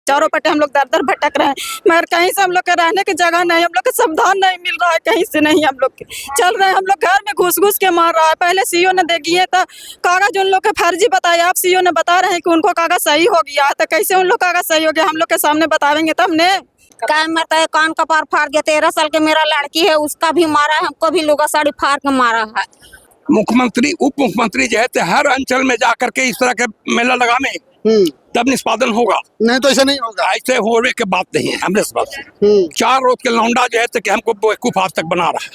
चारों पट्टे हम लोग दर दर भटक रहे हैं, मगर कहीं से हम लोग के रहने की जगह नहीं, हम लोग के सावधान नहीं मिल रहा है, कहीं से नहीं हम लोग के चल रहे हैं। हम लोग घर में घुस घुस के मार रहा है। पहले सीओ ने दे दिए तो कागज उन लोग के फर्जी बताए, आप सीओ ने बता रहे हैं कि उनको कागज सही हो गया, तो कैसे उन लोग कागज सही हो गया हम लोग के सामने बतावेंगे तब ने। काय मरता है, कान कपार फाड़ गया। 13 साल के मेरा लड़की है, उसका भी मारा है, हमको भी लुगा साड़ी फाड़ के मारा है। मुख्यमंत्री उप मुख्यमंत्री जो है तो हर अंचल में जाकर के इस तरह के मेला लगाने तब निष्पादन होगा, नहीं तो ऐसे नहीं होगा। ऐसे होने के बात नहीं है हमरे पास। 4 रोज के लौंडा जो है तो कि हमको बेवकूफ आज तक बना रहा है।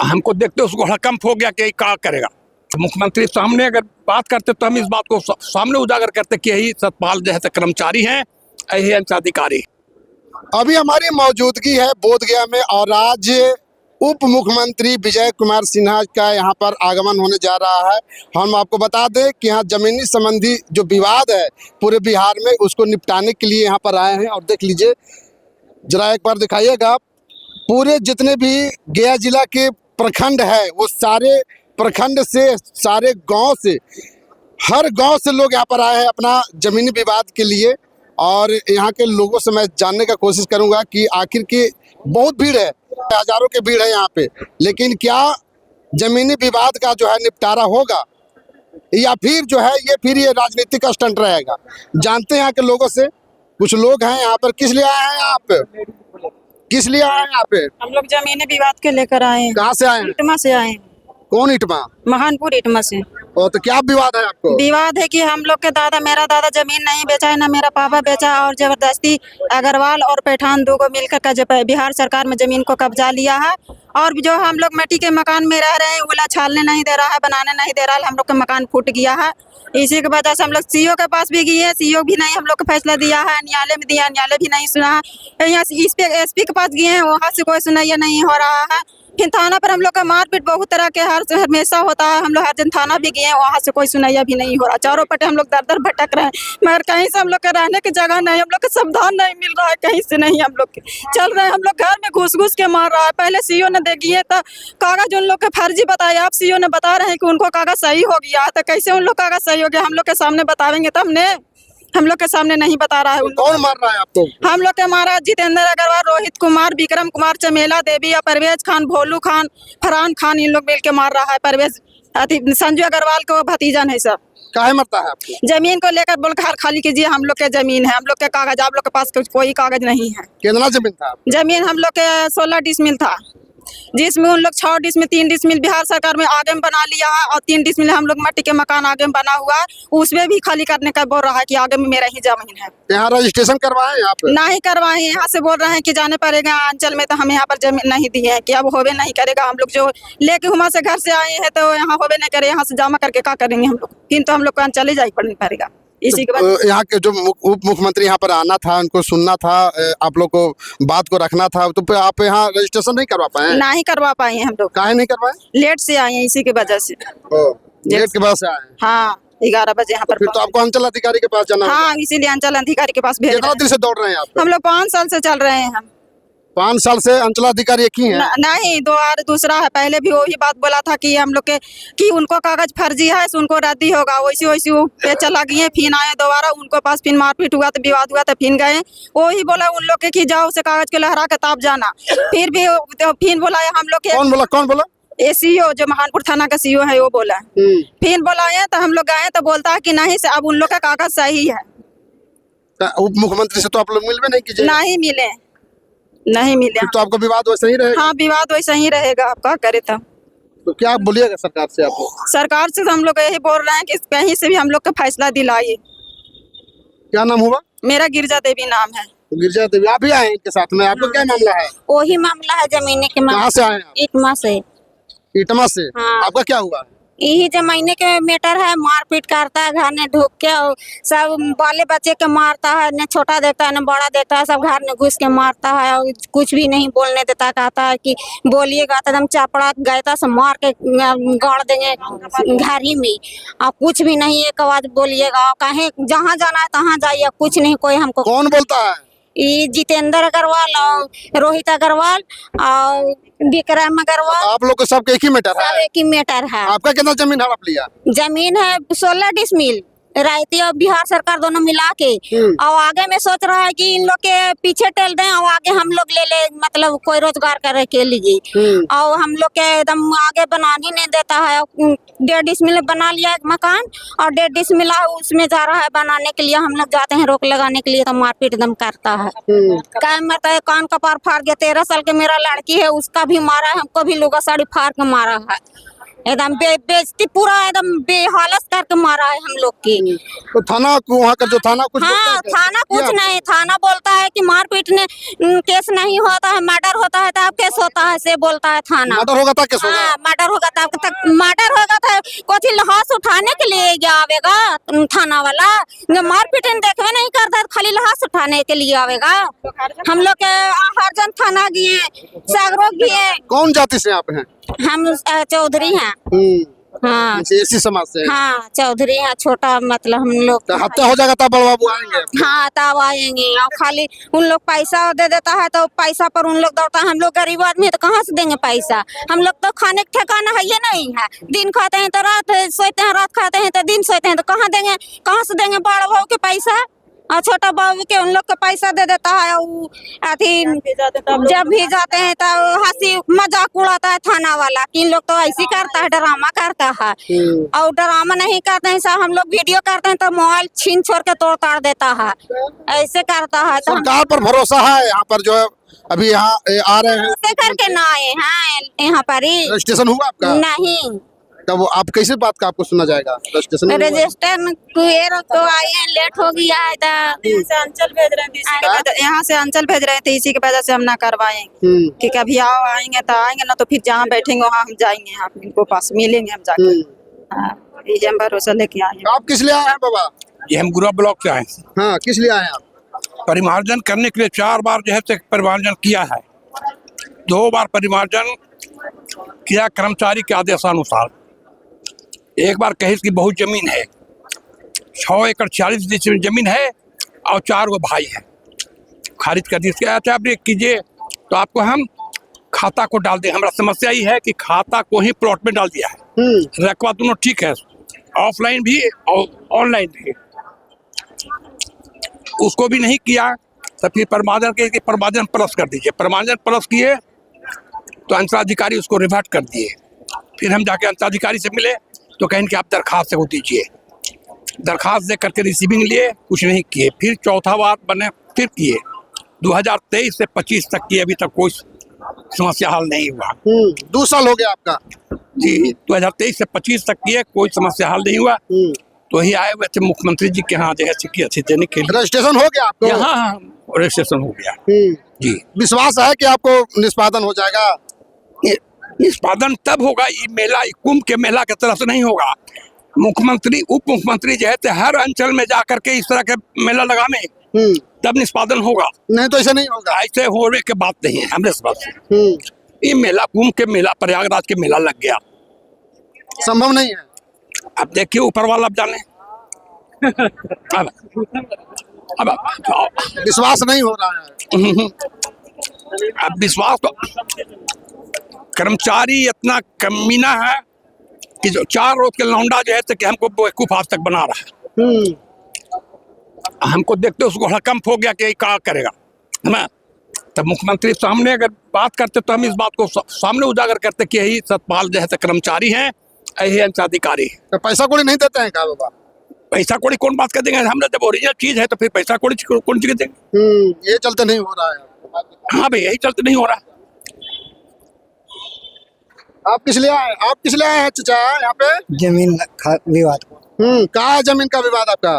हमको देखते उसको हड़कंप हो गया कि क्या करेगा। तो मुख्यमंत्री सामने अगर बात करते तो हम इस बात को सामने उजागर करते कि यही सतपाल जो है तो कर्मचारी हैं, यही अंचलाधिकारी। अभी हमारी मौजूदगी है बोधगया में और आज उप मुख्यमंत्री विजय कुमार सिन्हा का यहाँ पर आगमन होने जा रहा है। हम आपको बता दें कि यहाँ जमीनी संबंधी जो विवाद है पूरे बिहार में, उसको निपटाने के लिए यहाँ पर आए हैं। और देख लीजिए जरा एक बार दिखाइएगा, पूरे जितने भी गया जिला के प्रखंड है वो सारे प्रखंड से, सारे गांव से, हर गांव से लोग यहाँ पर आए हैं अपना जमीनी विवाद के लिए। और यहाँ के लोगों से मैं जानने का कोशिश करूँगा कि आखिर की बहुत भीड़ है, हजारों की भीड़ है यहाँ पे, लेकिन क्या जमीनी विवाद का जो है निपटारा होगा या फिर जो है ये राजनीतिक स्टंट रहेगा। जानते हैं यहाँ के लोगों से, कुछ लोग हैं यहाँ पर। किस लिए आए हैं यहाँ पे, किस लिए आए हैं यहाँ पे? हम लोग जमीनी विवाद के लेकर आए हैं। कहाँ से आए हैं? इटमा से आए हैं। कौन इटमा? महानपुर इटमा से। और तो क्या विवाद है आपको? विवाद है कि हम लोग के मेरा दादा जमीन नहीं बेचा है, ना मेरा पापा बेचा, और जबरदस्ती अग्रवाल और पैठान दो को मिलकर बिहार सरकार में जमीन को कब्जा लिया है। और जो हम लोग मिट्टी के मकान में रह रहे हैं, ओला छालने नहीं दे रहा है, बनाने नहीं दे रहा है, हम लोग का मकान फूट गया है। इसी की वजह से हम लोग सीओ के पास भी गए, सीओ भी नहीं हम लोग को फैसला दिया है, न्यायालय में दिया, न्यायालय भी नहीं सुना है। यहाँ एसपी के पास गए हैं, वहाँ से कोई सुनैया नहीं हो रहा है। फिर थाना पर हम लोग का मारपीट बहुत तरह के हमेशा होता है। हम लोग हर दिन थाना भी गए हैं, वहाँ से कोई सुनैया भी नहीं हो रहा। चारों पट्टे हम लोग दर दर भटक रहे हैं, मगर कहीं से हम लोग के रहने की जगह नहीं, हम लोग का सावधान नहीं मिल रहा है, कहीं से नहीं हम लोग के चल रहे हैं। हम लोग घर में घुस घुस के मार रहा है। पहले सीओ ने दे दिए तो कागज उन लोग के फर्जी बताए, आप सीओ ने बता रहे हैं कि उनको कागज सही हो गया, तो कैसे उन लोग कागज सही हो गया हम लोग के सामने बतावेंगे तब ने। हम लोग के सामने नहीं बता रहा है। कौन मार रहा है आपको? हम लोग के मारा जितेंद्र अग्रवाल, रोहित कुमार, विक्रम कुमार, चमेला देवी, परवेज खान, भोलू खान, फरहान खान, इन लोग मिल के मार रहा है। परवेज संजू अग्रवाल को भतीजा नहीं सब। काहे मरता है आपको? जमीन को लेकर बोल घर खाली कीजिए, हम लोग के जमीन है, हम लोग के कागज, आप लोग के पास कोई कागज नहीं है। कितना जमीन था? जमीन हम लोग के 16 डिसमिल था, जिसमें उन लोग 6 डिसमिल 3 डिसमिल बिहार सरकार में आगे में बना लिया है, और 3 डिसमिल हम लोग मट्टी के मकान आगे में बना हुआ है, उसमें भी खाली करने का बोल रहा है कि आगे में मेरा ही जमीन है। यहाँ रजिस्ट्रेशन करवाए? यहाँ पे नहीं करवाए, यहाँ से बोल रहे हैं कि जाने पड़ेगा अंचल में, तो हम यहाँ पर जमीन नहीं दिए हैं कि अब होवे नहीं करेगा। हम लोग जो लेके वहाँ से घर से आए हैं तो यहाँ होवे नहीं करे, यहाँ से जमा करके क्या करेंगे हम लोग, फिर तो हम लोग को अंचल ही जाना पड़ेगा। इसी के बाद यहाँ के जो उप मुख्यमंत्री यहाँ पर आना था, उनको सुनना था, आप लोग को बात को रखना था, तो आप यहाँ रजिस्ट्रेशन नहीं करवा पाए? नहीं करवा पाए हैं हम लोग। काहे नहीं करवाए? लेट से आए हैं, इसी की वजह से। लेट के बाद से आए? हाँ, 11 बजे यहाँ पर। फिर तो आपको अंचल अधिकारी के पास जाना? हाँ, इसीलिए अंचल अधिकारी के पास भेज। कितना दिन से दौड़ रहे हैं आप? हम लोग 5 साल से चल रहे हैं। हम 5 साल से अंचलाधिकारी एक ही है? नहीं, दूसरा है। पहले भी वही बात बोला था कि हम लोग के कि उनको कागज फर्जी है, उनको रद्दी होगा, वैसी वैसी पे चला गए। फिर आए दोबारा, उनको पास फिर मारपीट हुआ तो विवाद हुआ तो फिर गए, वही बोला उन लोग के कि जाओ से कागज के लहरा के ताप जाना। फिर भी फिर बोला हम लोग के। कौन बोला? सीओ जो महानपुर थाना का सीओ है वो बोला। फिर बोलाए तो हम लोग गए तो बोलता है कि नहीं से अब उन लोग का कागज सही है। उप मुख्यमंत्री से तो आप लोग मिलवे नहीं कीजिए? नहीं मिले तो आपका विवाद वैसे ही रहेगा? हाँ, विवाद वैसे ही रहेगा, आप क्या करे तब। तो क्या बोलिएगा सरकार से? आप सरकार से हम लोग यही बोल रहे हैं कि कहीं से भी हम लोग का फैसला दिलाइए। क्या नाम हुआ? मेरा गिरजा देवी नाम है। गिरजा देवी, आप भी आए हैं इनके साथ में? आपको क्या मामला है? वही मामला है जमीन के। कहाँ से आए हैं? इटमा से। इटमा से? हाँ। आपका क्या हुआ? यही जमीने के मैटर है, मारपीट करता है, घर में ढुक के सब बाले बच्चे के मारता है, न छोटा देता है न बड़ा देता है, सब घर में घुस के मारता है और कुछ भी नहीं बोलने देता। कहता है कि बोलिएगा तो एकदम चापड़ा गैता से मार के गाड़ देंगे घर ही में, और कुछ भी नहीं, एक आवाज बोलिएगा, कहीं जहाँ जाना है तहाँ जाइए, कुछ नहीं कोई हमको। कौन बोलता है? ये जितेंद्र अग्रवाल और रोहित अग्रवाल और विक्रम अग्रवाल। आप लोग को सबके एक ही मैटर है? सब एक ही मैटर है। आपका कितना जमीन हड़प लिया? जमीन है 16 डिसमिल। रायती और बिहार सरकार दोनों मिला के और आगे में सोच रहा है कि इन लोग के पीछे टेल दें और आगे हम लोग ले मतलब कोई रोजगार करे के लिए और हम लोग के एकदम आगे बनाने नहीं देता है। 1.5 डिसमिल बना लिया एक मकान और 1.5 डिसमिल उसमें जा रहा है बनाने के लिए। हम लोग जाते हैं रोक लगाने के लिए तो मारपीट एकदम करता है। क्या मरता है, कान कपार फाड़ गया। 13 साल के मेरा लड़की है, उसका भी मारा है, हमको भी लुगा साड़ी फाड़ के मारा है। एकदम बेइज्जती पूरा एकदम बेहालत करके मारा है हम लोग की। तो थाना वहाँ का जो थाना कुछ हाँ, थाना कुछ नहीं, थाना बोलता है कि मारपीट ने केस नहीं होता है, मर्डर होता है तब केस होता है, से बोलता है थाना। मर्डर होगा था केस होगा। हाँ, मर्डर होगा तब मर्डर होगा था कुछ लाश उठाने के लिए क्या आवेगा थाना वाला। मारपीट देखवे नहीं करता, खाली लाश उठाने के लिए आवेगा। हम लोग के हरजन थाना गए, सागरो गए। कौन जाति से आप हैं? हम चौधरी हैं। हाँ, इसी समाज से? हाँ, चौधरी है, छोटा मतलब हम लोग। तो हत्या हो जाएगा तब बड़ बाबू आएंगे? हाँ, तब आएंगे और खाली उन लोग पैसा दे देता है तो पैसा पर उन लोग दौड़ता है। हम लोग गरीब आदमी है तो कहाँ से देंगे पैसा? हम लोग तो खाने का ठिकाना है ये नहीं है। दिन खाते हैं तो रात सोते हैं, रात खाते हैं तो दिन सोते हैं, तो कहाँ देंगे? कहाँ से देंगे बड़ा भाव के पैसा? और छोटा बाबू के उन लोग का पैसा दे देता है। अथी जब भी जाते हैं तो हंसी मजाक उड़ाता है थाना वाला कि इन लोग तो ऐसे करता है, ड्रामा करता है। और ड्रामा नहीं करते हैं साहब, हम लोग वीडियो करते हैं तो मोबाइल छीन छोड़ के तोड़ ताड़ देता है, ऐसे करता है। तो सरकार पर भरोसा है यहाँ पर जो है अभी यहाँ आ रहे हैं? ऐसे करके ना आए हैं यहाँ पर ही। रजिस्ट्रेशन हुआ आपका? नहीं। तब आप कैसे बात का आपको सुना जाएगा? रजिस्टर तो आए हैं, लेट हो गया है तो अंचल भेज रहे थे, यहाँ से अंचल भेज रहे थे, इसी की वजह से हम ना करवाएंगे कि कभी आओ आएंगे तो आएंगे, ना तो फिर जहाँ बैठेंगे वहाँ हम जाएंगे, आप इनको पास मिलेंगे हम जाके। हाँ, ये हम भरोसा लेके आए। आप किस लिए आए हैं बाबा? ये हम गुरुआ ब्लॉक से आए। हाँ, किस लिए आए हैं आप? परिमार्जन करने के लिए 4 बार जो है परिमार्जन किया है। 2 बार परिमार्जन किया कर्मचारी के आदेशानुसार। एक बार कहीं की बहुत जमीन है, 6 एकड़ 40 डिसमिल जमीन है और 4 वो भाई है, खारिज कर दी। अच्छा आप कीजिए तो आपको हम खाता को डाल दें। हमारा समस्या ये है कि खाता को ही प्लॉट में डाल दिया है। रकबा दोनों ठीक है, ऑफलाइन भी और ऑनलाइन भी, उसको भी नहीं किया। तो फिर परमार्जन प्लस कर दीजिए। परमार्जन प्लस किए तो अंचलाधिकारी उसको रिवर्ट कर दिए। फिर हम जाके अंचलाधिकारी से मिले तो कहें कि आप दरखास्त को दीजिए। दरखास्त दे करके रिसीविंग लिए, कुछ नहीं किए। फिर चौथा बार बने, फिर किए। 2023 से 25 तक किए, अभी तक कोई समस्या हल नहीं हुआ। 2 साल हो गया आपका? जी, 2023 से 25 तक किए, कोई समस्या हल नहीं हुआ। तो ही आए हुए थे मुख्यमंत्री जी के यहाँ जैसे कि अच्छी देने के लिए। रजिस्ट्रेशन हो गया आपको? हाँ, रजिस्ट्रेशन हो गया जी। विश्वास है कि आपको निष्पादन हो जाएगा? निष्पादन तब होगा, ये मेला कुंभ के मेला की तरफ से नहीं होगा। मुख्यमंत्री उप मुख्यमंत्री जो है तो हर अंचल में जाकर के इस तरह के मेला लगाने, तब निष्पादन होगा। नहीं तो ऐसे नहीं होगा। ऐसे होने के बात नहीं है हमरे पास। ये मेला कुंभ के मेला, प्रयागराज के मेला लग गया, संभव नहीं है। अब देखिए ऊपर वाला अब जाने। अब विश्वास नहीं हो रहा है। अब विश्वास तो कर्मचारी इतना कमीना है कि जो 4 रोज के लौंडा जो है तो कि हमको बेवकूफ आज तक बना रहा है। हमको देखते उसको हड़कंप हो गया कि ये क्या करेगा, है ना। तब मुख्यमंत्री सामने अगर बात करते तो हम इस बात को सामने उजागर करते कि यही सतपाल जो है तो कर्मचारी हैं, यही अंचलाधिकारी। तो पैसा कौड़ी नहीं देते हैं क्या बाबा? पैसा कौड़ी कौन बात कर देंगे? हमने जब ओरिजिनल चीज है तो फिर पैसा कौड़ी कौन चीज देंगे? ये चलते नहीं हो रहा है। हाँ भाई, यही चलते नहीं हो रहा। आप किस लिए आए? आप किस लिए आए हैं चाचा यहाँ पे? जमीन विवाद। कहाँ है जमीन का विवाद आपका?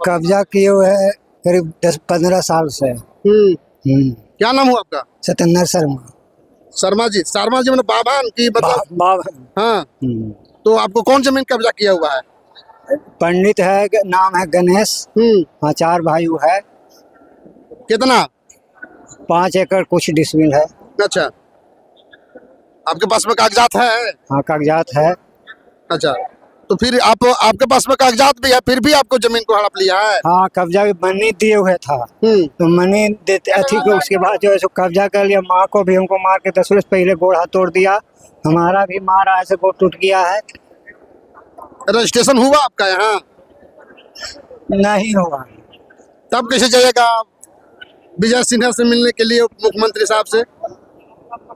कब्जा किए हुए है करीब 10-15 साल से। क्या नाम हुआ आपका? सत्येंद्र शर्मा। शर्मा जी? शर्मा जी मतलब बाबान की मतलब? हाँ। तो आपको कौन जमीन कब्जा किया हुआ है? पंडित है, नाम है गणेश। हाँ, 4 भाई है। कितना? 5 एकड़ कुछ डिसमिल है। अच्छा, आपके पास में कागजात है? हाँ, कागजात है। अच्छा, तो फिर आपके पास में कागजात भी है, फिर भी आपको जमीन को हड़प लिया है? हाँ, कब्जा भी मनी दिए हुए था। तो मनी देते अथी को, उसके बाद जो है सो कब्जा कर लिया। माँ को भी हमको मार के 10 रोज पहले गोड़ हाथ तोड़ दिया। हमारा भी मारा, ऐसे गोड़ टूट गया है। रजिस्ट्रेशन हुआ आपका यहाँ? नहीं हुआ। तब कैसे जाइएगा विजय सिन्हा से मिलने के लिए, उप मुख्यमंत्री साहब से?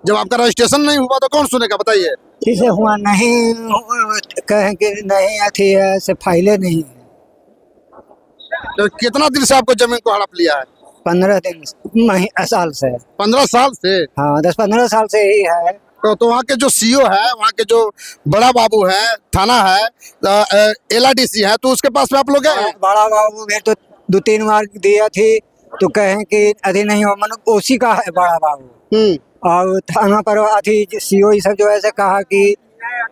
जब आपका रजिस्ट्रेशन नहीं हुआ तो कौन सुनेगा, बताइए। किसे हुआ नहीं कहें कि नहीं अथी है से फाइलें नहीं है। तो कितना दिन से आपको जमीन को हड़प लिया है? 15 दिन साल से। 15 साल से? हाँ 10-15 साल से ही है। तो वहाँ के जो सीओ है, वहाँ के जो बड़ा बाबू है, थाना है, LRDC है, तो उसके पास में आप लोग गए? बड़ा बाबू भी तो 2-3 बार दिया थी तो कहें कि अभी नहीं हो, मतलब उसी का है बड़ा बाबू। और थाना पर अथी सीओ सब जो है कहा कि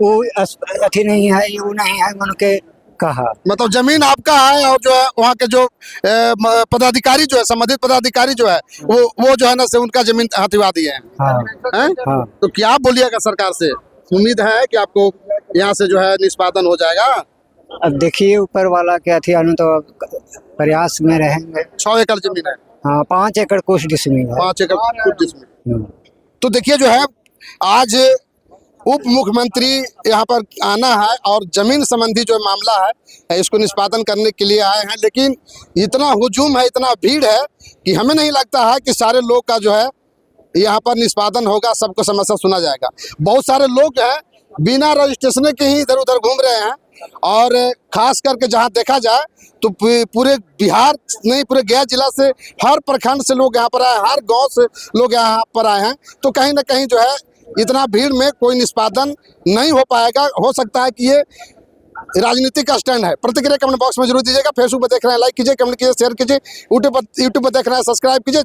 वो अथी नहीं है, वो नहीं है, मन के कहा। मतलब जमीन आपका है और जो है वहाँ के जो पदाधिकारी जो है, संबंधित पदाधिकारी जो है, वो जो है ना से उनका जमीन हथिवा दिए हैं। हाँ। हाँ। तो क्या बोलिएगा सरकार से? उम्मीद है कि आपको यहाँ से जो है निष्पादन हो जाएगा? अब देखिए ऊपर वाला के अथी अनु तो प्रयास में रहेंगे। 6 एकड़ जमीन है? हाँ 5 एकड़ कुछ डिसमिल है। 5 एकड़ कुछ डिसमिल। तो देखिए जो है आज उप मुख्यमंत्री यहाँ पर आना है और जमीन संबंधी जो मामला है इसको निष्पादन करने के लिए आए हैं, लेकिन इतना हुजूम है, इतना भीड़ है कि हमें नहीं लगता है कि सारे लोग का जो है यहाँ पर निष्पादन होगा, सबको समस्या सुना जाएगा। बहुत सारे लोग हैं बिना रजिस्ट्रेशन के ही इधर उधर घूम रहे हैं और खास करके जहाँ देखा जाए तो पूरे बिहार नहीं, पूरे गया जिला से हर प्रखंड से लोग यहाँ पर आए, हर गांव से लोग यहाँ पर आए हैं। तो कहीं ना कहीं जो है इतना भीड़ में कोई निष्पादन नहीं हो पाएगा। हो सकता है कि ये राजनीतिक का स्टैंड है। प्रतिक्रिया कमेंट बॉक्स में जरूर दीजिएगा। फेसबुक पर देख रहे हैं लाइक कीजिए, कमेंट कीजिए, शेयर कीजिए। यूट्यूब पर देख रहे हैं सब्सक्राइब कीजिए।